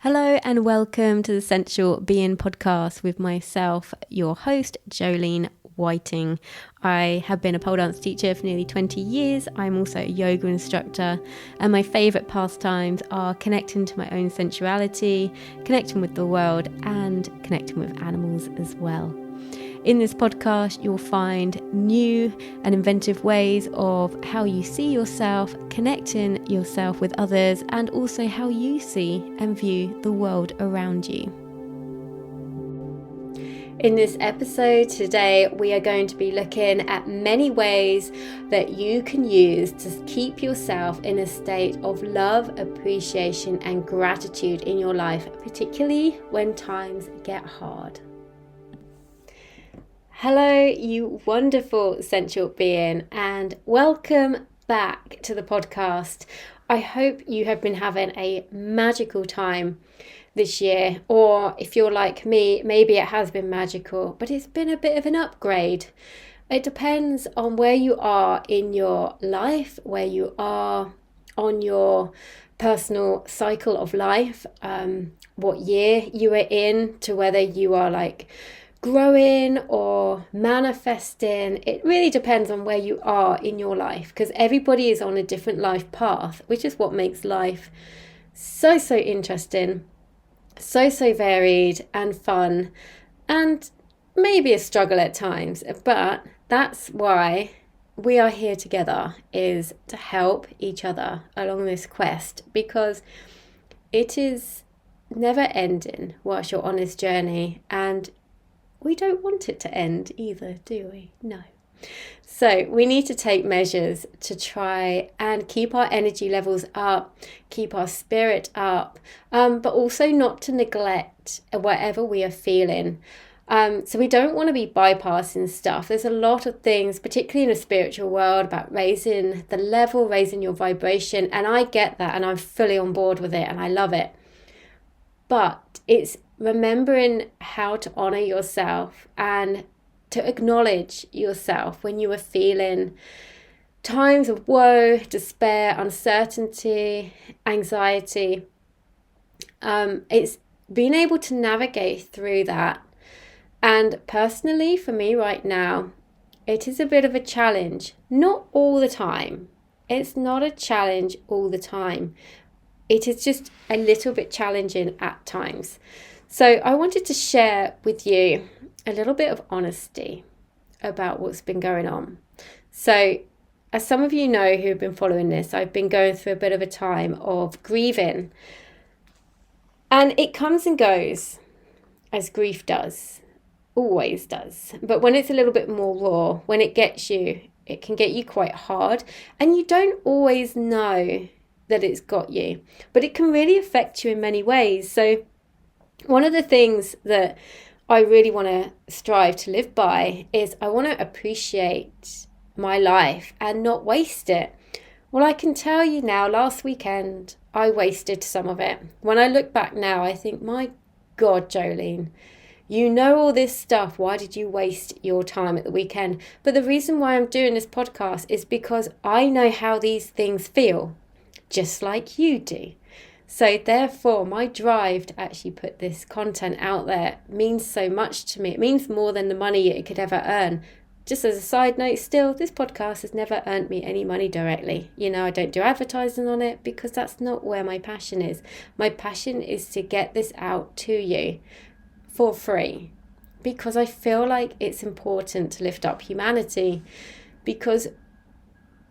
Hello and welcome to the Sensual Being podcast with myself, your host, Jolene Whiting. I have been a pole dance teacher for nearly 20 years. I'm also a yoga instructor, and my favourite pastimes are connecting to my own sensuality, connecting with the world, and connecting with animals as well. In this podcast, you'll find new and inventive ways of how you see yourself, connecting yourself with others, and also how you see and view the world around you. In this episode today, we are going to be looking at many ways that you can use to keep yourself in a state of love, appreciation, and gratitude in your life, particularly when times get hard. Hello, you wonderful sensual being, and welcome back to the podcast. I hope you have been having a magical time this year, or if you're like me, maybe it has been magical, but it's been a bit of an upgrade. It depends on where you are in your life, where you are on your personal cycle of life, what year you are in, to whether you are like growing or manifesting. It really depends on where you are in your life, because everybody is on a different life path, which is what makes life so interesting, so varied and fun, and maybe a struggle at times. But that's why we are here together, is to help each other along this quest, because it is never ending whilst you're on this journey, and we don't want it to end either, do we? No. So we need to take measures to try and keep our energy levels up, keep our spirit up, but also not to neglect whatever we are feeling. So we don't want to be bypassing stuff. There's a lot of things, particularly in the spiritual world, about raising the level, raising your vibration. And I get that, and I'm fully on board with it, and I love it. But it's remembering how to honor yourself and to acknowledge yourself when you are feeling times of woe, despair, uncertainty, anxiety. It's being able to navigate through that. And personally, for me right now, it is a bit of a challenge. Not all the time. It's not a challenge all the time. It is just a little bit challenging at times. So I wanted to share with you a little bit of honesty about what's been going on. So as some of you know who have been following this, I've been going through a bit of a time of grieving. And it comes and goes, as grief does, always does. But when it's a little bit more raw, when it gets you, it can get you quite hard. And you don't always know that it's got you, but it can really affect you in many ways. So one of the things that I really want to strive to live by is I want to appreciate my life and not waste it. Well, I can tell you now, last weekend, I wasted some of it. When I look back now, I think, my God, Jolene, you know all this stuff. Why did you waste your time at the weekend? But the reason why I'm doing this podcast is because I know how these things feel, just like you do. So therefore, my drive to actually put this content out there means so much to me. It means more than the money it could ever earn. Just as a side note, still, this podcast has never earned me any money directly. You know, I don't do advertising on it because that's not where my passion is. My passion is to get this out to you for free, because I feel like it's important to lift up humanity, because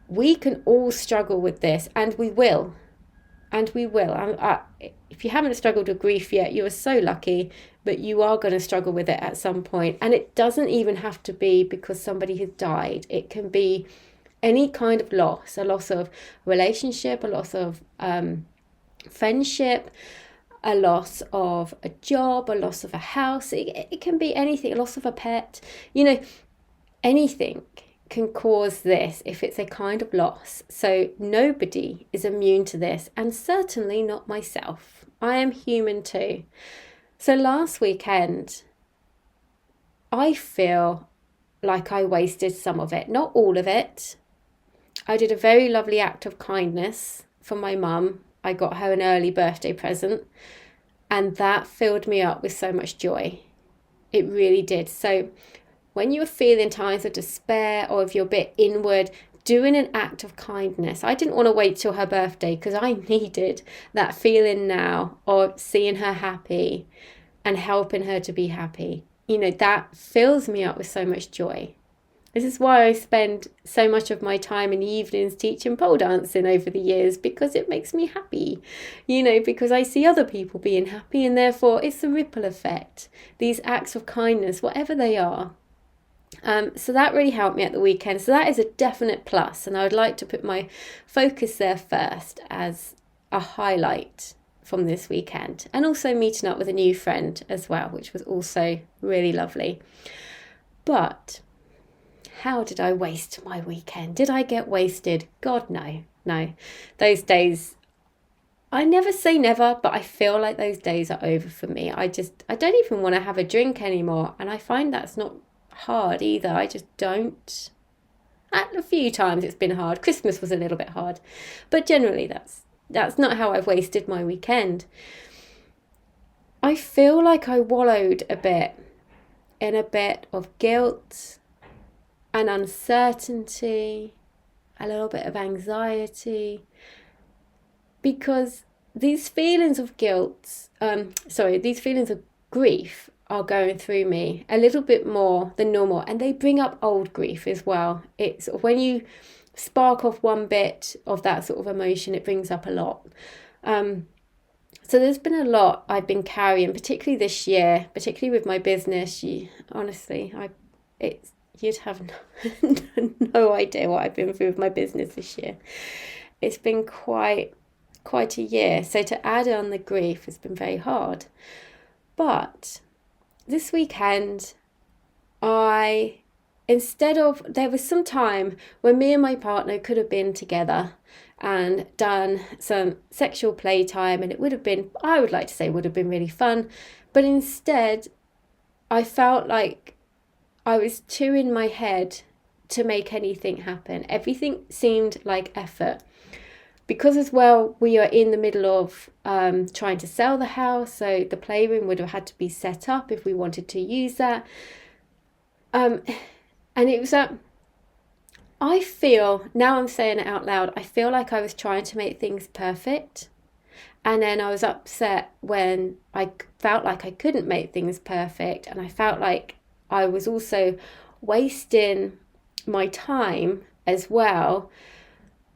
we can all struggle with this, and we will. And we will. If you haven't struggled with grief yet, you are so lucky, but you are going to struggle with it at some point. And it doesn't even have to be because somebody has died. It can be any kind of loss, a loss of relationship, a loss of friendship, a loss of a job, a loss of a house. It can be anything, a loss of a pet, you know, anything can cause this if it's a kind of loss. So nobody is immune to this, and certainly not myself. I am human too. So last weekend, I feel like I wasted some of it, not all of it. I did a very lovely act of kindness for my mum. I got her an early birthday present, And that filled me up with so much joy. It really did. So when you're feeling times of despair, or if you're a bit inward, doing an act of kindness. I didn't want to wait till her birthday because I needed that feeling now of seeing her happy and helping her to be happy. That fills me up with so much joy. This is why I spend so much of my time in the evenings teaching pole dancing over the years, because it makes me happy, because I see other people being happy, and therefore it's the ripple effect, these acts of kindness, whatever they are. So that really helped me at the weekend. So that is a definite plus, and I would like to put my focus there first as a highlight from this weekend, and also meeting up with a new friend as well, which was also really lovely. But how did I waste my weekend? Did I get wasted? God, no. Those days, I never say never, but I feel like those days are over for me. I don't even want to have a drink anymore. And I find that's not hard either. I just don't. At a few times it's been hard. Christmas was a little bit hard. But generally that's not how I've wasted my weekend. I feel like I wallowed a bit in a bit of guilt and uncertainty, a little bit of anxiety, because these feelings of these feelings of grief are going through me a little bit more than normal, and they bring up old grief as well. It's when you spark off one bit of that sort of emotion, it brings up a lot. So there's been a lot I've been carrying, particularly this year, particularly with my business. You'd have no idea what I've been through with my business this year. It's been quite a year. So to add on the grief has been very hard. But this weekend, there was some time when me and my partner could have been together and done some sexual playtime, and I would like to say would have been really fun. But instead, I felt like I was too in my head to make anything happen. Everything seemed like effort. Because as well, we are in the middle of trying to sell the house, so the playroom would have had to be set up if we wanted to use that. And it was I feel, now I'm saying it out loud, I feel like I was trying to make things perfect. And then I was upset when I felt like I couldn't make things perfect. And I felt like I was also wasting my time as well,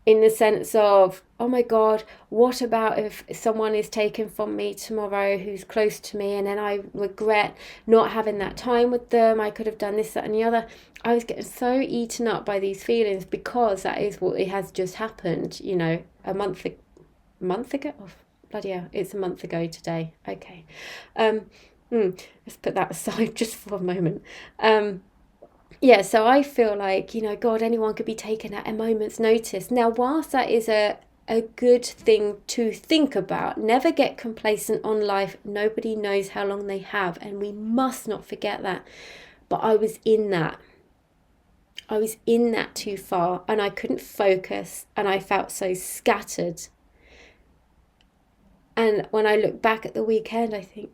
in the sense of, oh my God, what about if someone is taken from me tomorrow who's close to me, and then I regret not having that time with them? I could have done this, that and the other. I was getting so eaten up by these feelings, because that is what it has just happened, a month ago. Oh, bloody hell, it's a month ago today. Okay. Let's put that aside just for a moment. So I feel like, God, anyone could be taken at a moment's notice. Now, whilst that is a good thing to think about, never get complacent on life. Nobody knows how long they have, and we must not forget that. But I was in that. Too far, and I couldn't focus, and I felt so scattered. And when I look back at the weekend, I think,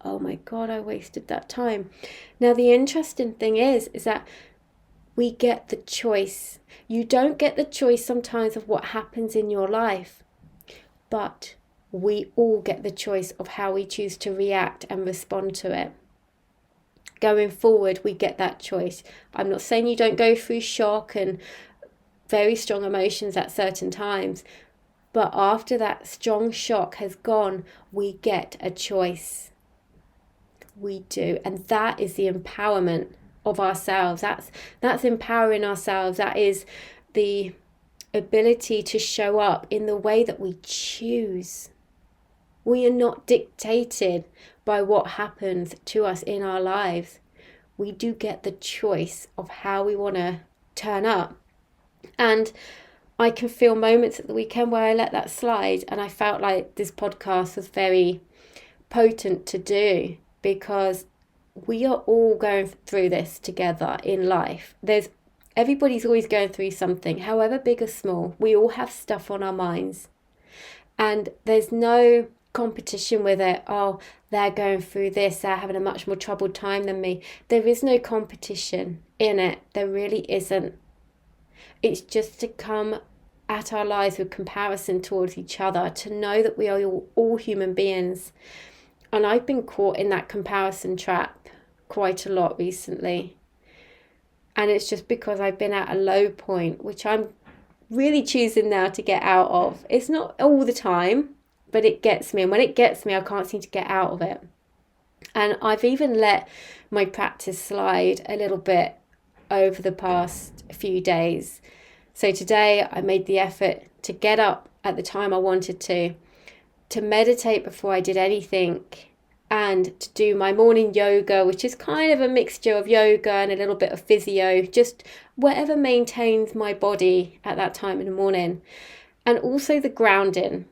oh my God, I wasted that time. Now, the interesting thing is that we get the choice. You don't get the choice sometimes of what happens in your life, but we all get the choice of how we choose to react and respond to it. Going forward, we get that choice. I'm not saying you don't go through shock and very strong emotions at certain times, but after that strong shock has gone, we get a choice. We do, and that is the empowerment of ourselves. That's empowering ourselves. That is the ability to show up in the way that we choose. We are not dictated by what happens to us in our lives. We do get the choice of how we want to turn up. And I can feel moments at the weekend where I let that slide, and I felt like this podcast was very potent to do, because we are all going through this together in life. Everybody's always going through something, however big or small. We all have stuff on our minds, and there's no competition with it. Oh, they're going through this, they're having a much more troubled time than me. There is no competition in it. There really isn't. It's just to come at our lives with comparison towards each other, to know that we are all human beings. And I've been caught in that comparison trap quite a lot recently. And it's just because I've been at a low point, which I'm really choosing now to get out of. It's not all the time, but it gets me. And when it gets me, I can't seem to get out of it. And I've even let my practice slide a little bit over the past few days. So today I made the effort to get up at the time I wanted to meditate before I did anything, and to do my morning yoga, which is kind of a mixture of yoga and a little bit of physio, just whatever maintains my body at that time in the morning. And also the grounding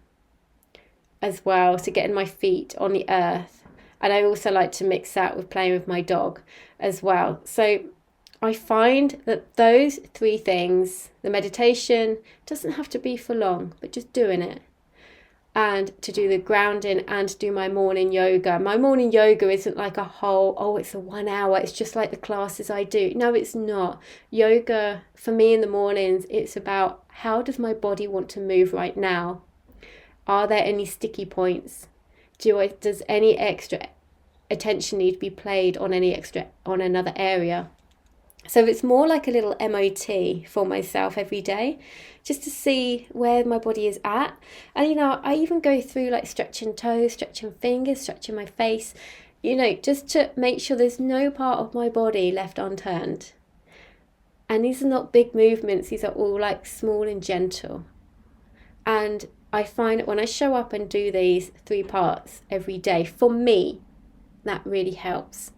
as well, to getting my feet on the earth. And I also like to mix that with playing with my dog as well. So I find that those three things, the meditation doesn't have to be for long, but just doing it. And to do the grounding and to do my morning yoga. My morning yoga isn't like a whole, it's a 1 hour, it's just like the classes I do. No, it's not. Yoga, for me in the mornings, it's about how does my body want to move right now? Are there any sticky points? Does any extra attention need to be paid on another area? So it's more like a little MOT for myself every day, just to see where my body is at. And, I even go through like stretching toes, stretching fingers, stretching my face, just to make sure there's no part of my body left unturned. And these are not big movements. These are all like small and gentle. And I find that when I show up and do these 3 parts every day, for me, that really helps.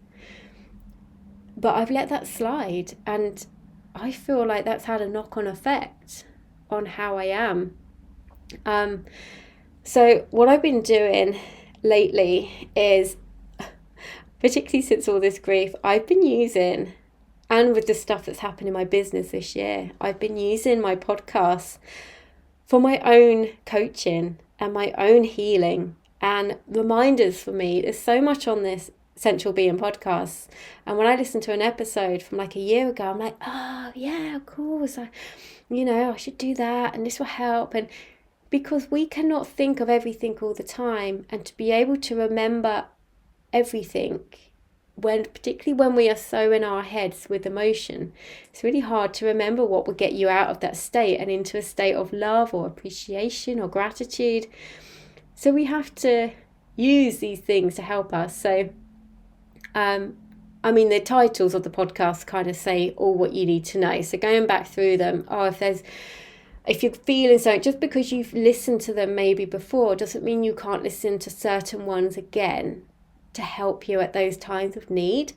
But I've let that slide, and I feel like that's had a knock-on effect on how I am. So what I've been doing lately is, particularly since all this grief, I've been using, and with the stuff that's happened in my business this year, I've been using my podcasts for my own coaching and my own healing and reminders for me. There's so much on this Essential Being podcast, and when I listen to an episode from like a year ago, I'm like, oh yeah, of course, I should do that, and this will help. And because we cannot think of everything all the time, and to be able to remember everything, particularly when we are so in our heads with emotion, it's really hard to remember what will get you out of that state and into a state of love or appreciation or gratitude. So we have to use these things to help us. So the titles of the podcast kind of say all what you need to know. So going back through them, if you're feeling something, just because you've listened to them maybe before, doesn't mean you can't listen to certain ones again to help you at those times of need.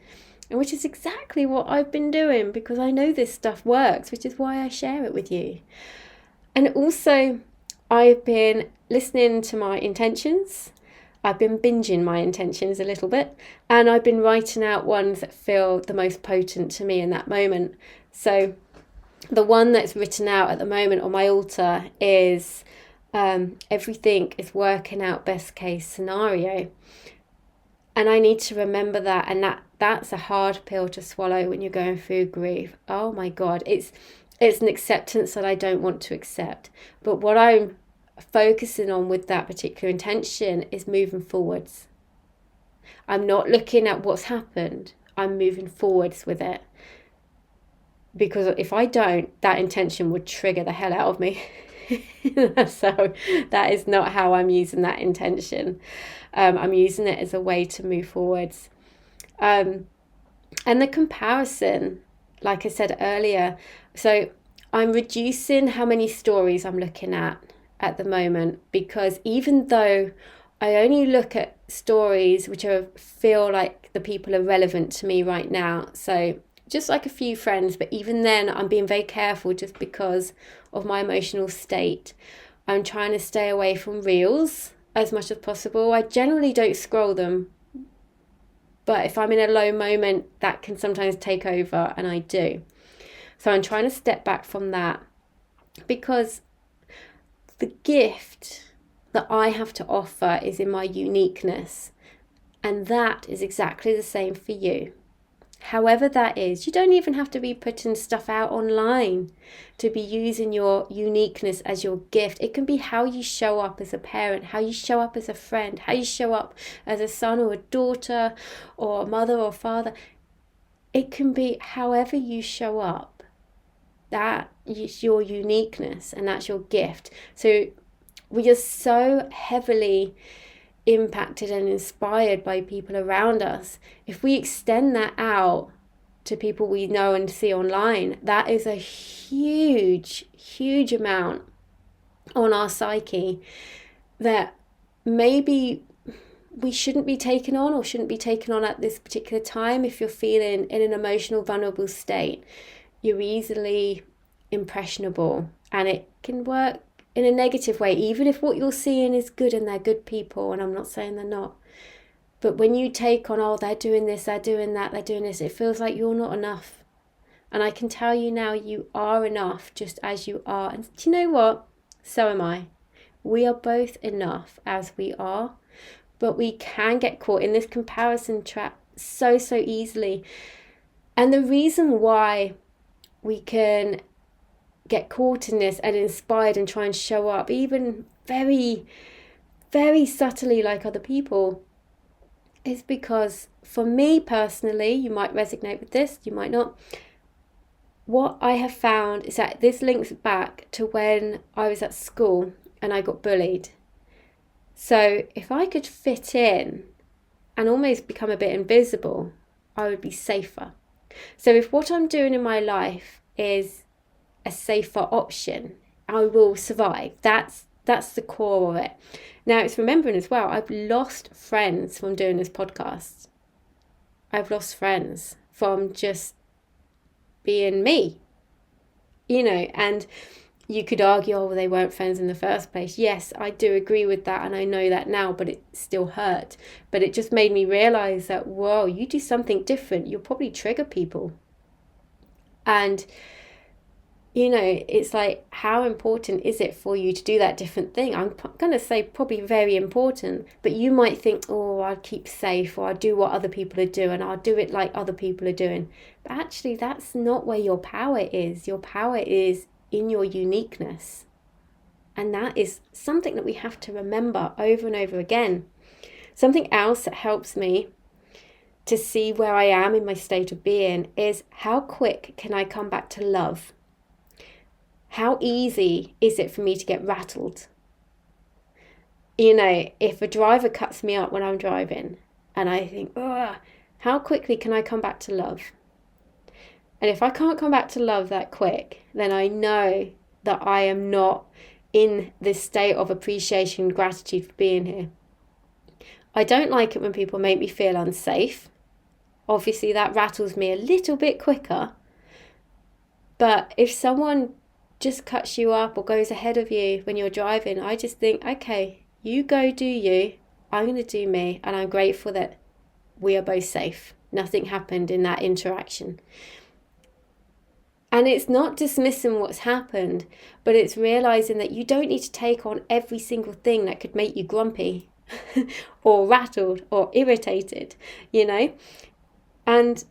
And which is exactly what I've been doing, because I know this stuff works, which is why I share it with you. And also, I've been listening to my intentions. I've been binging my intentions a little bit, and I've been writing out ones that feel the most potent to me in that moment. So the one that's written out at the moment on my altar is everything is working out best case scenario. And I need to remember that, and that's a hard pill to swallow when you're going through grief. Oh my God, it's an acceptance that I don't want to accept. But what I'm focusing on with that particular intention is moving forwards. I'm not looking at what's happened. I'm moving forwards with it. Because if I don't, that intention would trigger the hell out of me. So that is not how I'm using that intention. I'm using it as a way to move forwards. And the comparison, like I said earlier, so I'm reducing how many stories I'm looking at the moment, because even though I only look at stories which feel like the people are relevant to me right now, so just like a few friends, but even then I'm being very careful just because of my emotional state. I'm trying to stay away from reels as much as possible. I generally don't scroll them, but if I'm in a low moment, that can sometimes take over, and I do. So I'm trying to step back from that, because the gift, that I have to offer is in my uniqueness. And that is exactly the same for you. However that is, you don't even have to be putting stuff out online to be using your uniqueness as your gift. It can be how you show up as a parent, how you show up as a friend, how you show up as a son or a daughter or a mother or father. It can be however you show up. That is your uniqueness and that's your gift. So we are so heavily impacted and inspired by people around us. If we extend that out to people we know and see online, that is a huge amount on our psyche that maybe we shouldn't be taking on or shouldn't be taken on at this particular time. If you're feeling in an emotional, vulnerable state, you're easily impressionable, and it can work in a negative way, even if what you're seeing is good and they're good people, and I'm not saying they're not. But when you take on, oh, they're doing this, they're doing that, they're doing this, it feels like you're not enough. And I can tell you now, you are enough just as you are. And do you know what? So am I. We are both enough as we are, but we can get caught in this comparison trap so easily. And the reason why we can get caught in this and inspired and try and show up even very subtly like other people is because, for me personally, you might resonate with this, you might not. What I have found is that this links back to when I was at school and I got bullied. So if I could fit in and almost become a bit invisible, I would be safer. So if what I'm doing in my life is a safer option, I will survive. That's the core of it. Now, it's remembering as well, I've lost friends from doing this podcast. I've lost friends from just being me, and you could argue, oh, well, they weren't friends in the first place. Yes, I do agree with that, and I know that now, but it still hurt. But it just made me realize that, whoa, you do something different, you'll probably trigger people. And it's like, how important is it for you to do that different thing? I'm going to say probably very important, but you might think, oh, I'll keep safe, or I'll do what other people are doing, I'll do it like other people are doing. But actually, that's not where your power is. Your power is in your uniqueness. And that is something that we have to remember over and over again. Something else that helps me to see where I am in my state of being is, how quick can I come back to love? How easy is it for me to get rattled? If a driver cuts me up when I'm driving and I think, oh, how quickly can I come back to love? And if I can't come back to love that quick, then I know that I am not in this state of appreciation, gratitude for being here. I don't like it when people make me feel unsafe. Obviously, that rattles me a little bit quicker. But if someone just cuts you up or goes ahead of you when you're driving, I just think, okay, you go do you, I'm going to do me, and I'm grateful that we are both safe. Nothing happened in that interaction. And it's not dismissing what's happened, but it's realizing that you don't need to take on every single thing that could make you grumpy or rattled or irritated, and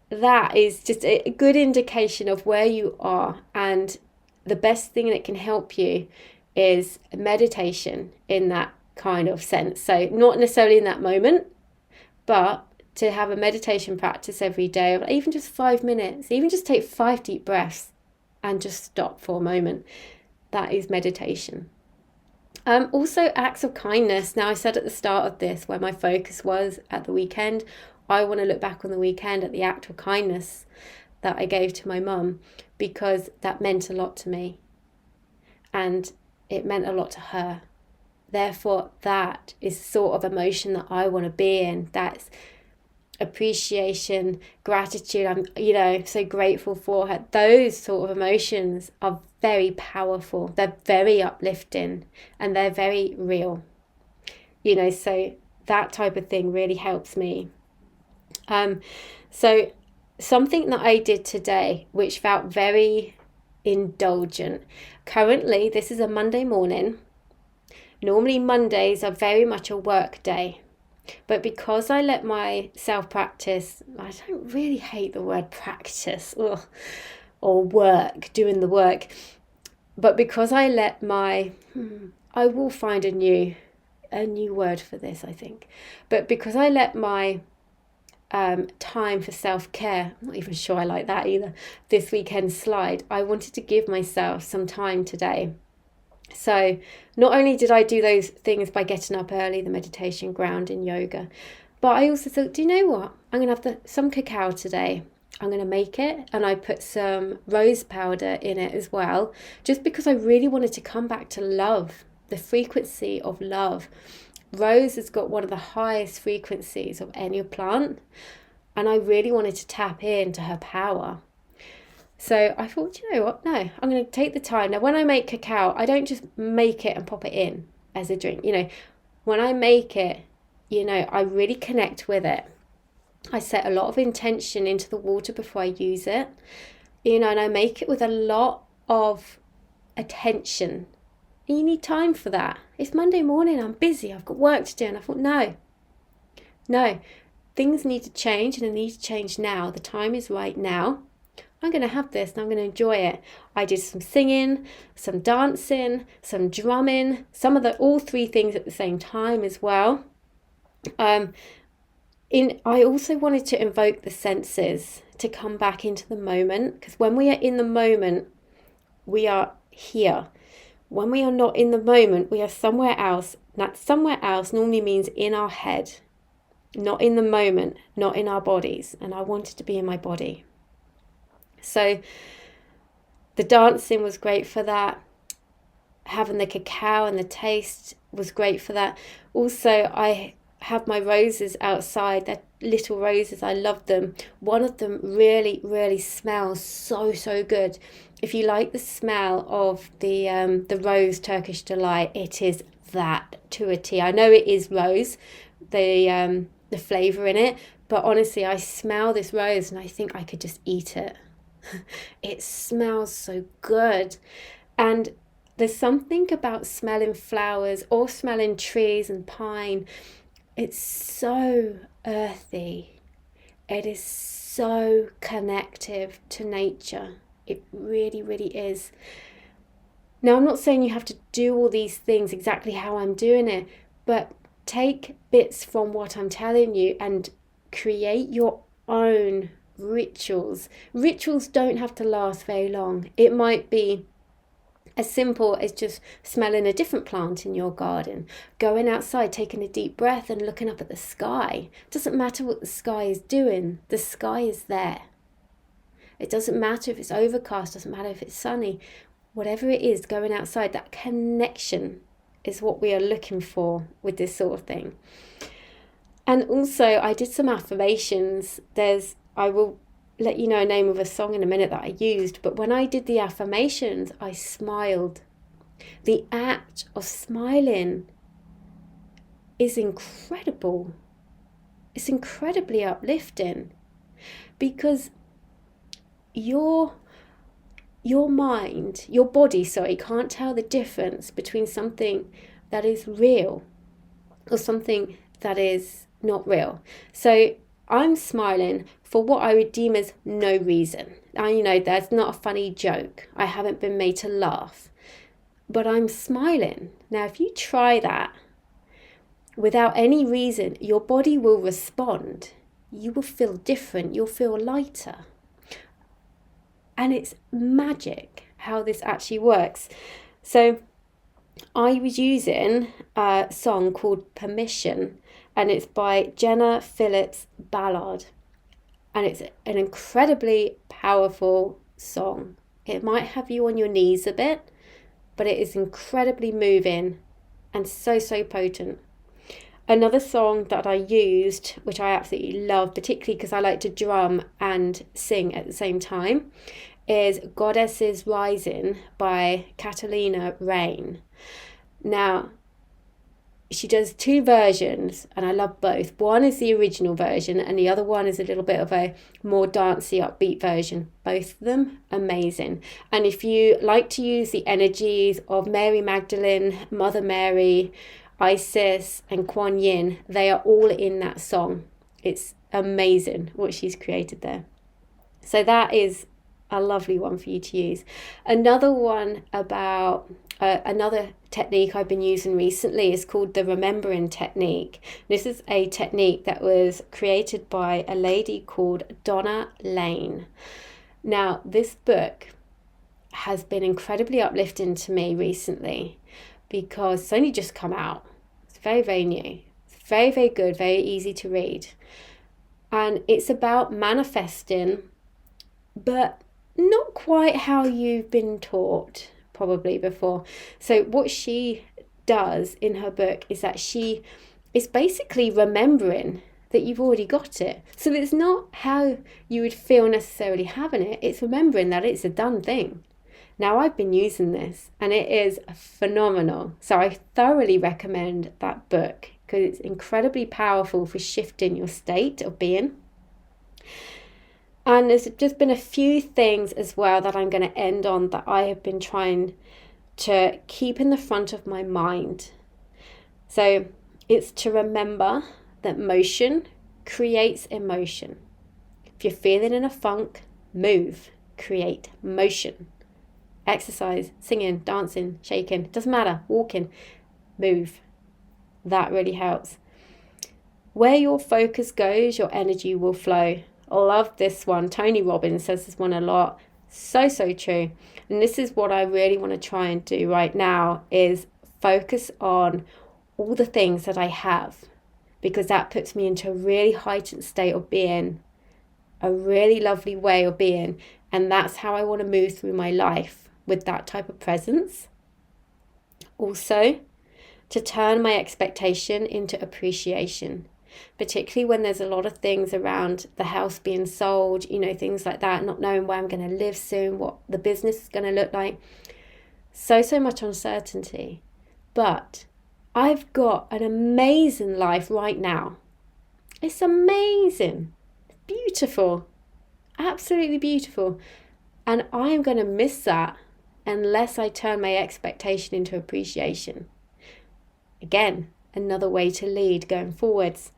that is just a good indication of where you are. And the best thing that can help you is meditation in that kind of sense. So not necessarily in that moment, but to have a meditation practice every day, or even just 5 minutes, even just take 5 deep breaths and just stop for a moment. That is meditation. Also, acts of kindness. Now, I said at the start of this, where my focus was at the weekend, I want to look back on the weekend at the act of kindness that I gave to my mum, because that meant a lot to me and it meant a lot to her. Therefore, that is the sort of emotion that I want to be in. That's appreciation, gratitude. I'm, so grateful for her. Those sort of emotions are very powerful. They're very uplifting and they're very real. So that type of thing really helps me. So something that I did today, which felt very indulgent. Currently, this is a Monday morning. Normally Mondays are very much a work day. But because I let myself practice, I don't really hate the word practice or work, doing the work. But because I let I will find a new word for this, I think. But because I let my time for self-care, I'm not even sure I like that either, this weekend slide, I wanted to give myself some time today. So not only did I do those things by getting up early, the meditation, grounding, yoga, but I also thought, do you know what? I'm going to have some cacao today. I'm going to make it, and I put some rose powder in it as well, just because I really wanted to come back to love, the frequency of love. Rose has got one of the highest frequencies of any plant, and I really wanted to tap into her power. So I thought, you know what? No, I'm going to take the time. Now, when I make cacao, I don't just make it and pop it in as a drink. When I make it, I really connect with it. I set a lot of intention into the water before I use it, and I make it with a lot of attention. And you need time for that. It's Monday morning, I'm busy, I've got work to do. And I thought, no, things need to change, and they need to change now. The time is right now. I'm going to have this and I'm going to enjoy it. I did some singing, some dancing, some drumming, all three things at the same time as well. I also wanted to invoke the senses to come back into the moment, because when we are in the moment, we are here. When we are not in the moment, we are somewhere else. That somewhere else normally means in our head, not in the moment, not in our bodies. And I wanted to be in my body. So the dancing was great for that. Having the cacao and the taste was great for that. Also, I have my roses outside. They're little roses. I love them. One of them really, really smells so good. If you like the smell of the rose Turkish delight, it is that to a T. I know it is rose, the flavour in it, but honestly, I smell this rose and I think I could just eat it. It smells so good. And there's something about smelling flowers or smelling trees and pine. It's so earthy. It is so connective to nature. It really, really is. Now, I'm not saying you have to do all these things exactly how I'm doing it, but take bits from what I'm telling you and create your own rituals. Rituals don't have to last very long. It might be as simple as just smelling a different plant in your garden, going outside, taking a deep breath and looking up at the sky. It doesn't matter what the sky is doing. The sky is there. It doesn't matter if it's overcast, doesn't matter if it's sunny. Whatever it is, going outside, that connection is what we are looking for with this sort of thing. And also, I did some affirmations. I will let you know a name of a song in a minute that I used, but when I did the affirmations, I smiled. The act of smiling is incredible. It's incredibly uplifting, because your mind, your body, can't tell the difference between something that is real or something that is not real. So I'm smiling for what I would deem as no reason. That's not a funny joke. I haven't been made to laugh, but I'm smiling. Now, if you try that without any reason, your body will respond. You will feel different. You'll feel lighter. And it's magic how this actually works. So I was using a song called Permission, and it's by Jenna Phillips Ballard. And it's an incredibly powerful song. It might have you on your knees a bit, but it is incredibly moving and so potent. Another song that I used, which I absolutely love, particularly because I like to drum and sing at the same time, is Goddesses Rising by Catalina Rain. Now, she does two versions, and I love both. One is the original version, and the other one is a little bit of a more dancey, upbeat version. Both of them amazing. And if you like to use the energies of Mary Magdalene, Mother Mary, Isis, and Kuan Yin, they are all in that song. It's amazing what she's created there. So that is a lovely one for you to use. Another one about another technique I've been using recently is called the remembering technique. This is a technique that was created by a lady called Donna Lane. Now, this book has been incredibly uplifting to me recently because it's only just come out. It's very, very new. It's very, very good, very easy to read. And it's about manifesting, but not quite how you've been taught probably before. So what she does in her book is that she is basically remembering that you've already got it. So it's not how you would feel necessarily having it. It's remembering that it's a done thing. Now, I've been using this and it is phenomenal. So I thoroughly recommend that book because it's incredibly powerful for shifting your state of being. And there's just been a few things as well that I'm going to end on that I have been trying to keep in the front of my mind. So it's to remember that motion creates emotion. If you're feeling in a funk, move, create motion. Exercise, singing, dancing, shaking, doesn't matter, walking, move. That really helps. Where your focus goes, your energy will flow. I love this one. Tony Robbins says this one a lot. So true. And this is what I really want to try and do right now is focus on all the things that I have, because that puts me into a really heightened state of being, a really lovely way of being. And that's how I want to move through my life, with that type of presence. Also, to turn my expectation into appreciation, particularly when there's a lot of things around the house being sold, things like that, not knowing where I'm going to live soon, what the business is going to look like. So much uncertainty. But I've got an amazing life right now. It's amazing. Beautiful. Absolutely beautiful. And I'm going to miss that unless I turn my expectation into appreciation. Again, another way to lead going forwards.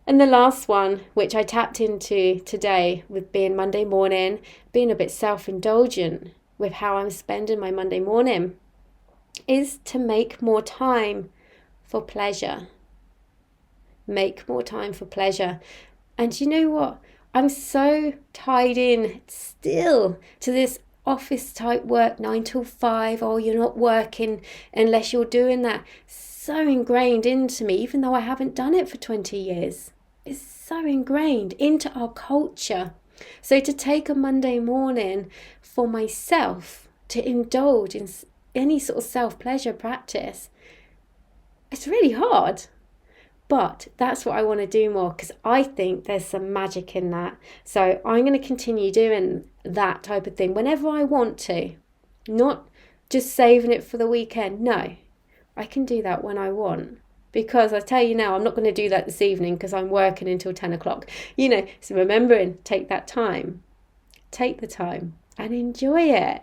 And the last one, which I tapped into today with being Monday morning, being a bit self-indulgent with how I'm spending my Monday morning, is to make more time for pleasure. Make more time for pleasure. And you know what? I'm so tied in still to this office type work, 9 till 5, or you're not working unless you're doing that. So ingrained into me, even though I haven't done it for 20 years. It's so ingrained into our culture. So to take a Monday morning for myself to indulge in any sort of self-pleasure practice, it's really hard. But that's what I want to do more, because I think there's some magic in that. So I'm going to continue doing that type of thing whenever I want to. Not just saving it for the weekend. No, I can do that when I want. Because I tell you now, I'm not going to do that this evening because I'm working until 10 o'clock. So remembering, take that time. Take the time and enjoy it.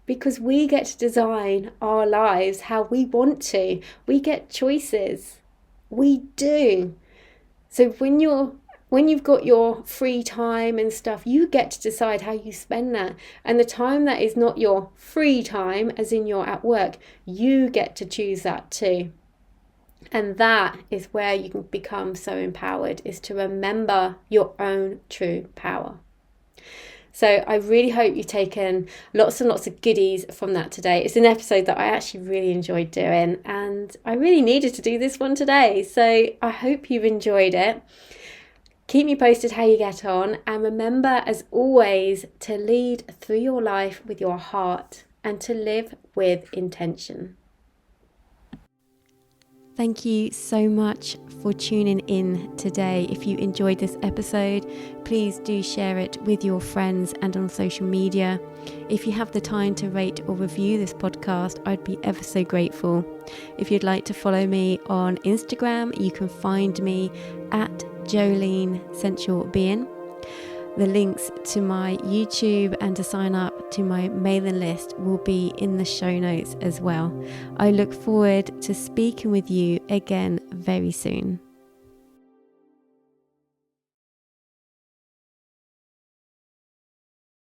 Because we get to design our lives how we want to. We get choices. We do. So when you've got your free time and stuff, you get to decide how you spend that. And the time that is not your free time, as in you're at work, you get to choose that too. And that is where you can become so empowered, is to remember your own true power. So I really hope you've taken lots and lots of goodies from that today. It's an episode that I actually really enjoyed doing, and I really needed to do this one today. So I hope you've enjoyed it. Keep me posted how you get on, and remember, as always, to lead through your life with your heart and to live with intention. Thank you so much for tuning in today. If you enjoyed this episode, please do share it with your friends and on social media. If you have the time to rate or review this podcast, I'd be ever so grateful. If you'd like to follow me on Instagram, you can find me at Jolene Sensual Being. The links to my YouTube and to sign up to my mailing list will be in the show notes as well. I look forward to speaking with you again very soon.